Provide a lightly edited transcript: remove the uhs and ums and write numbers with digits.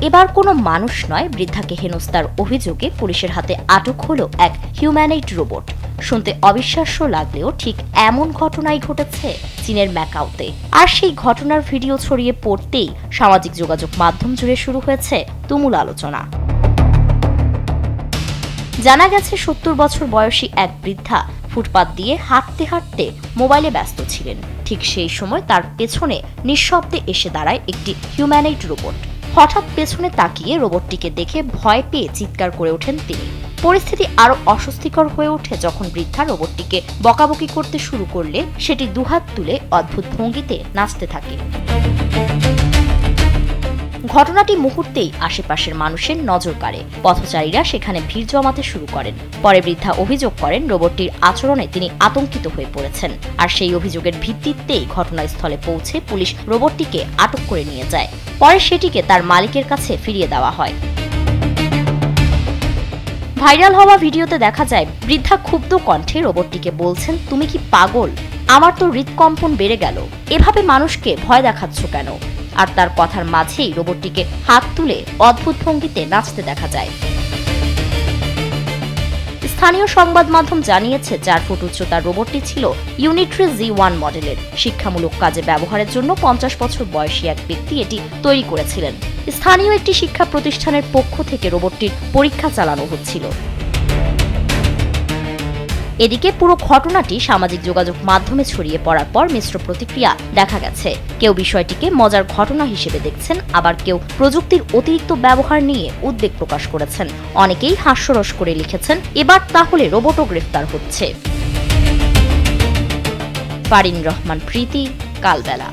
এবার কোনো মানুষ নয়, বৃদ্ধাকে হেনস্থার অভিযোগে পুলিশের হাতে আটক হলো এক হিউম্যানয়েড রোবট। শুনতে অবিশ্বাস্য লাগলেও ঠিক এমন ঘটনাই ঘটেছে চীনের ম্যাকাওতে। আর সেই ঘটনার ভিডিও ছড়িয়ে পড়তেই সামাজিক যোগাযোগ মাধ্যম জুড়ে শুরু হয়েছে তুমুল আলোচনা। জানা গেছে ৭০ বছর বয়সী এক বৃদ্ধা ফুটপাত দিয়ে হাঁটতে হাঁটতে মোবাইলে ব্যস্ত ছিলেন। ঠিক সেই সময় তার পেছনে নিঃশব্দে এসে দাঁড়ায় একটি হিউম্যানয়েড রোবট। হঠাৎ পেছনে তাকিয়ে রোবটটিকে দেখে ভয় পেয়ে চিৎকার করে ওঠেন তিনি। পরিস্থিতি আরো অস্বস্তিকর হয়ে ওঠে যখন বৃদ্ধা রোবটটিকে বকাবকি করতে শুরু করলে সেটি দুহাত তুলে অদ্ভুত ভঙ্গিতে নাচতে থাকে। ঘটনাটি মুহূর্তেই আশেপাশের মানুষের নজর কাড়ে। পথচারীরা সেখানে ভিড় জমাতে শুরু করেন। পরে বৃদ্ধা অভিযোগ করেন রোবটটির আচরণে তিনি আতঙ্কিত হয়ে পড়েছেন। আর সেই অভিযোগের ভিত্তিতেই ঘটনাস্থলে পৌঁছে পুলিশ রোবটটিকে আটক করে নিয়ে যায়। পরে সেটিকে তার মালিকের কাছে ফিরিয়ে দেওয়া হয়। ভাইরাল হওয়া ভিডিওতে দেখা যায় বৃদ্ধা ক্ষুব্ধ কণ্ঠে রোবটটিকে বলছেন, তুমি কি পাগল? আমার তো হৃদকম্পন বেড়ে গেল। এভাবে মানুষকে ভয় দেখাচ্ছ কেন? আর তার কথার মাঝেই রোবটটিকে হাত তুলে অদ্ভুত ভঙ্গিতে নাচতে দেখা যায়। স্থানীয় সংবাদ মাধ্যম জানিয়েছে ৪ ফুট উচ্চতার রোবটটি ছিল ইউনিট্রি G1 মডেলের। শিক্ষামূলক কাজে ব্যবহারের জন্য ৫০ বছর বয়সী এক ব্যক্তি এটি তৈরি করেছিলেন। স্থানীয় একটি শিক্ষা প্রতিষ্ঠানের পক্ষ থেকে রোবটটির পরীক্ষা চালানো হচ্ছিল। এদিকে পুরো ঘটনাটি সামাজিক যোগাযোগ মাধ্যমে ছড়িয়ে পড়ার পর মিশ্র প্রতিক্রিয়া দেখা গেছে। কেউ বিষয়টিকে মজার ঘটনা হিসেবে দেখছেন, আবার কেউ প্রযুক্তির অতিরিক্ত ব্যবহার নিয়ে উদ্বেগ প্রকাশ করেছেন। অনেকেই হাস্যরস করে লিখেছেন, এবার তাহলে রোবটও গ্রেফতার হচ্ছে। ফারিন রহমান প্রীতি, কালবেলা।